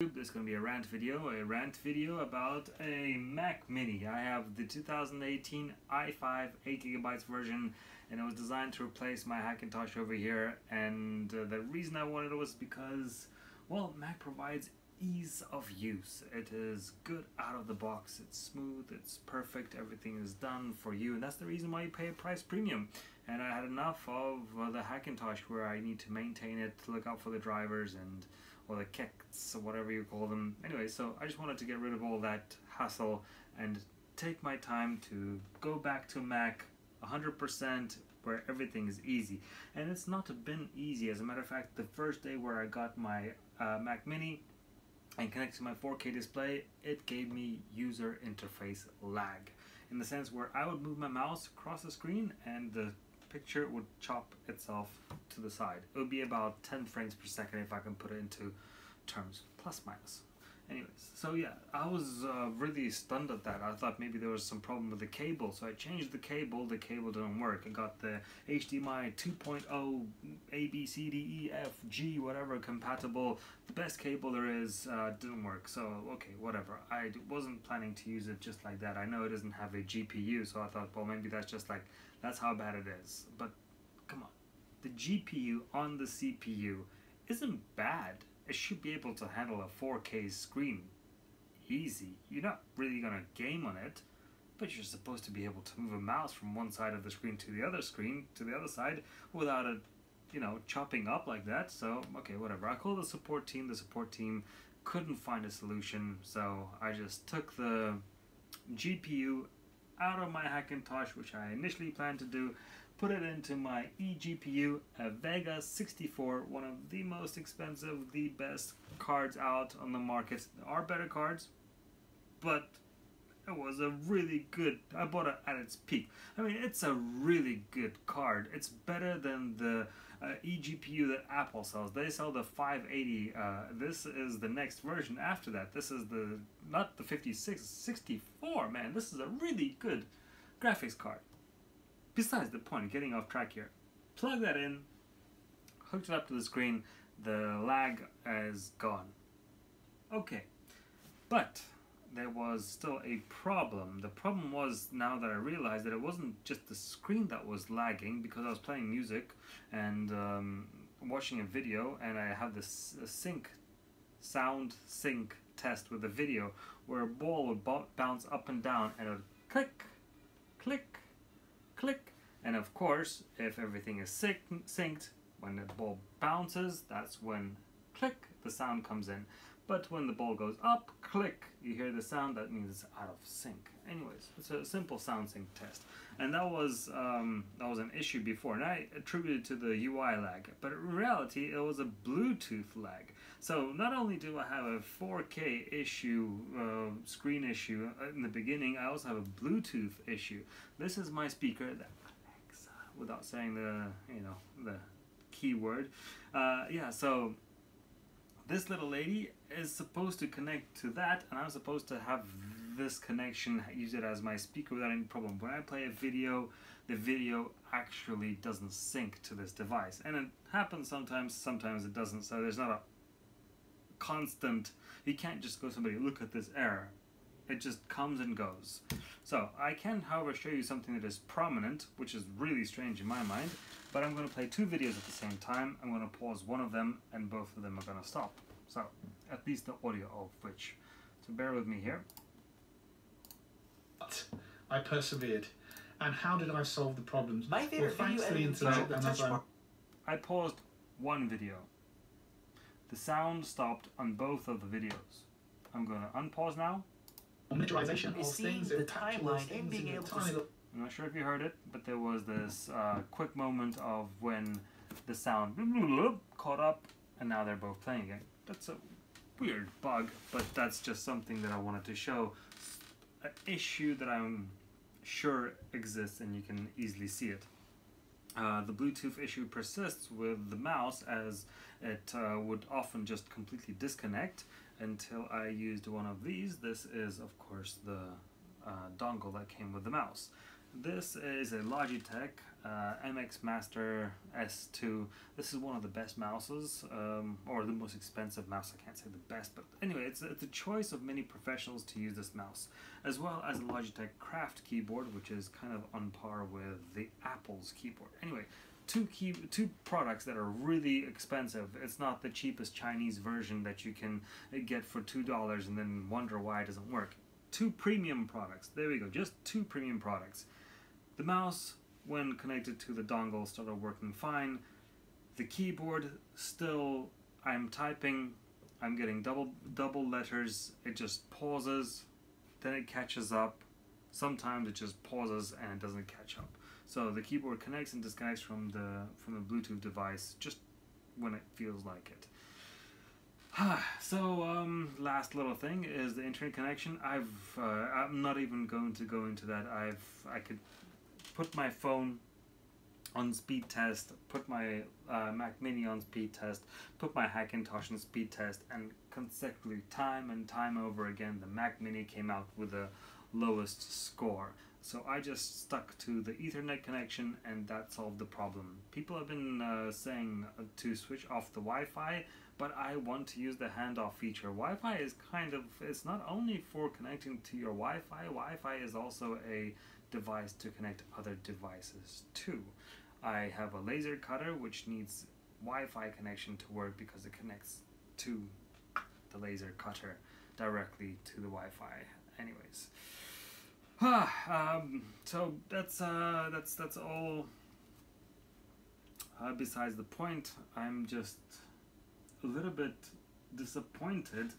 This is going to be a rant video about a Mac Mini. I have the 2018 i5 8GB version, and it was designed to replace my Hackintosh over here. And the reason I wanted it was because, well, Mac provides ease of use. It is good out of the box. It's smooth, it's perfect, everything is done for you, and that's the reason why you pay a price premium. And I had enough of the Hackintosh where I need to maintain it, to look out for the drivers or the kicks, or whatever you call them. Anyway, so I just wanted to get rid of all that hassle and take my time to go back to Mac 100% where everything is easy. And it's not been easy. As a matter of fact, the first day where I got my Mac Mini and connected to my 4K display, it gave me user interface lag, in the sense where I would move my mouse across the screen and the picture would chop itself to the side. It would be about 10 frames per second if I can put it into terms, plus minus. Anyways, so yeah, I was really stunned at that. I thought maybe there was some problem with the cable, so I changed the cable didn't work. I got the HDMI 2.0 A, B, C, D, E, F, G, whatever compatible, the best cable there is, didn't work. So, okay, whatever. I wasn't planning to use it just like that. I know it doesn't have a GPU, so I thought, well, maybe that's just like, that's how bad it is. But, come on. The GPU on the CPU isn't bad. It should be able to handle a 4K screen easy. You're not really gonna game on it, but you're supposed to be able to move a mouse from one side of the screen to the other side without it, you know, chopping up like that. So, okay, whatever. I called the support team. The support team couldn't find a solution, so I just took the GPU out of my Hackintosh, which I initially planned to do, put it into my eGPU, a Vega 64, one of the most expensive, the best cards out on the market. There are better cards, but it was a really good, I bought it at its peak. I mean, it's a really good card. It's better than the eGPU that Apple sells. They sell the 580. This is the next version after that. This is the, not the 56, 64, man. This is a really good graphics card. Besides the point, getting off track here. Plug that in, hooked it up to the screen, the lag is gone. Okay, but there was still a problem. The problem was, now that I realized, that it wasn't just the screen that was lagging, because I was playing music and watching a video, and I have this sound sync test with the video where a ball would bounce up and down and it would click, click, click, and of course, if everything is synced, when the ball bounces, that's when click, the sound comes in. But when the ball goes up, click, you hear the sound, that means it's out of sync. Anyways, it's a simple sound sync test. And that was an issue before, and I attributed it to the UI lag, but in reality, it was a Bluetooth lag. So not only do I have a 4K issue, screen issue in the beginning, I also have a Bluetooth issue. This is my speaker, the Alexa, without saying the, you know, the keyword. Yeah, so this little lady is supposed to connect to that, and I'm supposed to have this connection, use it as my speaker without any problem. When I play a video, the video actually doesn't sync to this device. And it happens sometimes, sometimes it doesn't, so there's not a constant, you can't just go to somebody, look at this error. It just comes and goes. So I can, however, show you something that is prominent, which is really strange in my mind, but I'm going to play two videos at the same time. I'm going to pause one of them, and both of them are going to stop. So, at least the audio of which. So bear with me here. But I persevered. And how did I solve the problems? My favorite thanks to the internet, and I paused one video. The sound stopped on both of the videos. I'm going to unpause now. Miniaturization of things, the timeline and being able to... I'm not sure if you heard it, but there was this quick moment of when the sound caught up, and now they're both playing again. That's a weird bug, but that's just something that I wanted to show. An issue that I'm sure exists, and you can easily see it. The Bluetooth issue persists with the mouse, as it would often just completely disconnect until I used one of these. This is, of course, the dongle that came with the mouse. this is a Logitech MX Master S2. This is one of the best mouses, or the most expensive mouse. I can't say the best, but anyway, it's a choice of many professionals to use this mouse, as well as a Logitech Craft keyboard, which is kind of on par with the Apple's keyboard. Anyway, two products that are really expensive. It's not the cheapest Chinese version that you can get for $2 and then wonder why it doesn't work. Two premium products. There we go, just two premium products. The mouse, when connected to the dongle, started working fine. The keyboard, still, I'm typing, I'm getting double letters, it just pauses, then it catches up. Sometimes it just pauses and it doesn't catch up. So the keyboard connects and disconnects from the Bluetooth device just when it feels like it. So last little thing is the internet connection. I'm not even going to go into that. I could put my phone on speed test, put my Mac Mini on speed test, put my Hackintosh on speed test, and consecutively time and time over again the Mac Mini came out with the lowest score. So I just stuck to the Ethernet connection and that solved the problem. People have been saying to switch off the Wi-Fi, but I want to use the handoff feature. Wi-Fi is it's not only for connecting to your Wi-Fi, Wi-Fi is also a device to connect other devices too. I have a laser cutter which needs Wi-Fi connection to work because it connects to the laser cutter directly to the Wi-Fi. Anyways, so that's all. Besides the point, I'm just a little bit disappointed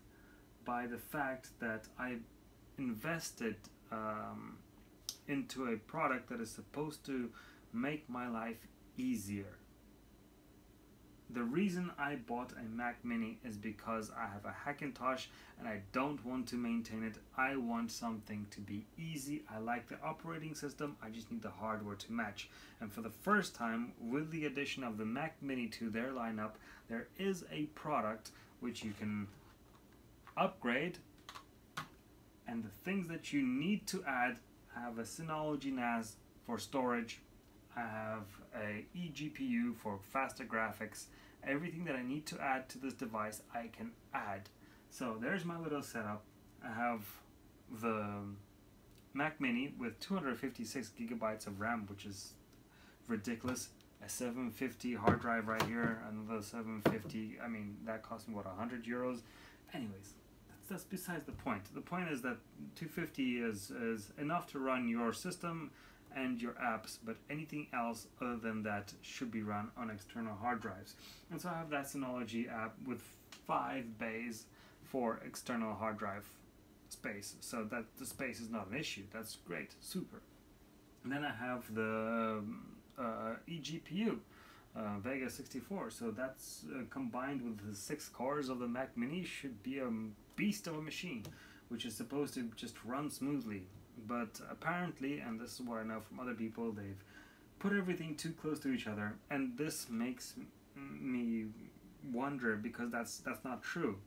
by the fact that I invested into a product that is supposed to make my life easier. The reason I bought a Mac Mini is because I have a Hackintosh and I don't want to maintain it. I want something to be easy. I like the operating system. I just need the hardware to match. And for the first time, with the addition of the Mac Mini to their lineup, there is a product which you can upgrade, and the things that you need to add. I have a Synology NAS for storage. I have a eGPU for faster graphics. Everything that I need to add to this device, I can add. So there's my little setup. I have the Mac Mini with 256 gigabytes of RAM, which is ridiculous. A 750 hard drive right here, another 750. I mean, that cost me what, 100 euros? Anyways, that's besides the point. The point is that 250 is enough to run your system and your apps, but anything else other than that should be run on external hard drives. And so I have that Synology app with 5 bays for external hard drive space, so that the space is not an issue. That's great, super. And then I have the eGPU, Vega 64, so that's combined with the 6 cores of the Mac Mini should be a beast of a machine, which is supposed to just run smoothly. But apparently, and this is what I know from other people, they've put everything too close to each other, and this makes me wonder, because that's not true.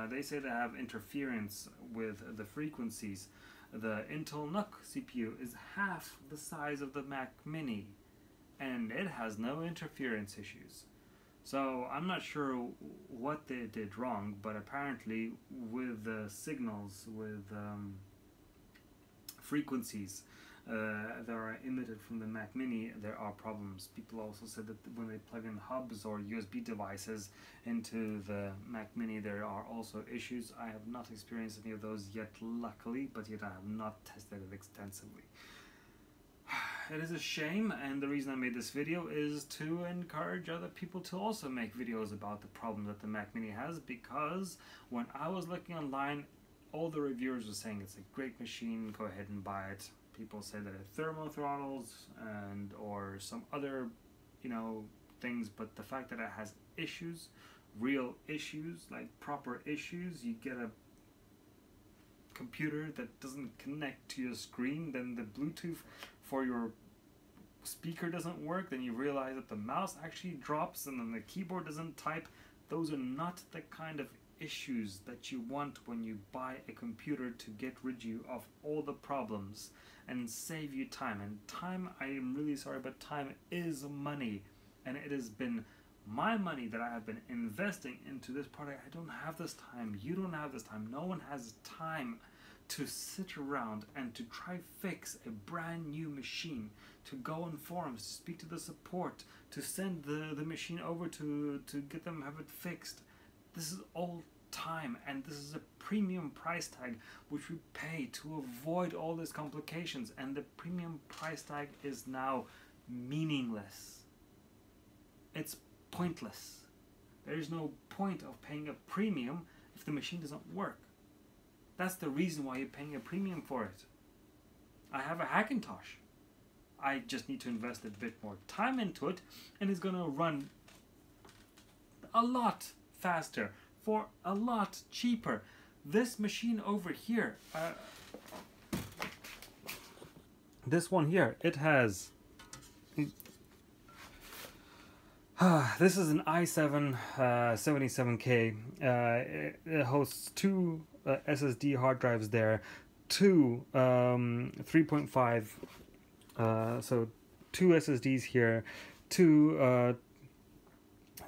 They say they have interference with the frequencies. The Intel NUC CPU is half the size of the Mac Mini, and it has no interference issues. So I'm not sure what they did wrong, but apparently with the signals, with frequencies that are emitted from the Mac Mini, there are problems. People also said that when they plug in hubs or USB devices into the Mac Mini, there are also issues. I have not experienced any of those yet, luckily, but yet I have not tested it extensively. It is a shame, and the reason I made this video is to encourage other people to also make videos about the problem that the Mac Mini has, because when I was looking online, all the reviewers were saying it's a great machine, go ahead and buy it. People say that it thermal throttles and or some other, things, but the fact that it has issues, real issues, like proper issues, you get a computer that doesn't connect to your screen, then the Bluetooth for your speaker doesn't work, then you realize that the mouse actually drops and then the keyboard doesn't type. Those are not the kind of issues that you want when you buy a computer to get rid you of all the problems and save you time. And time, I am really sorry, but time is money, and it has been my money that I have been investing into this product. I don't have this time. You don't have this time. No one has time to sit around and to try fix a brand new machine, to go on forums, to speak to the support, to send the machine over to get them have it fixed. This is all time, and this is a premium price tag which we pay to avoid all these complications, and the premium price tag is now meaningless. It's pointless. There is no point of paying a premium if the machine doesn't work. That's the reason why you're paying a premium for it. I have a Hackintosh. I just need to invest a bit more time into it, and it's going to run a lot faster for a lot cheaper. This machine over here, this one here, it has this is an i7 77K. It hosts two SSD hard drives there, two 3.5, so two SSDs here, two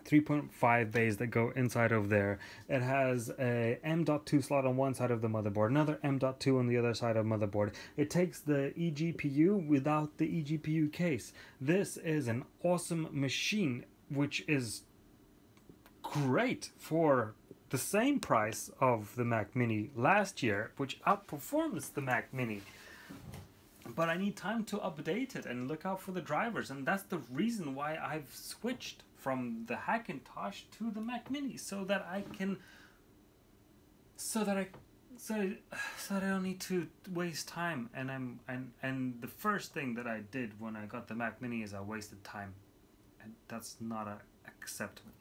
3.5 bays that go inside of there. It has a M.2 slot on one side of the motherboard, another M.2 on the other side of the motherboard. It takes the eGPU without the eGPU case. This is an awesome machine, which is great for the same price of the Mac Mini last year, which outperforms the Mac Mini. But I need time to update it and look out for the drivers, and that's the reason why I've switched from the Hackintosh to the Mac Mini, so that I can, so that I don't need to waste time. And the first thing that I did when I got the Mac Mini is I wasted time, and that's not acceptable.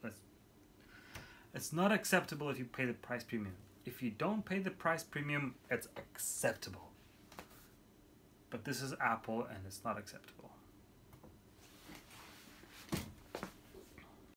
It's not acceptable if you pay the price premium. If you don't pay the price premium, it's acceptable. But this is Apple, and it's not acceptable.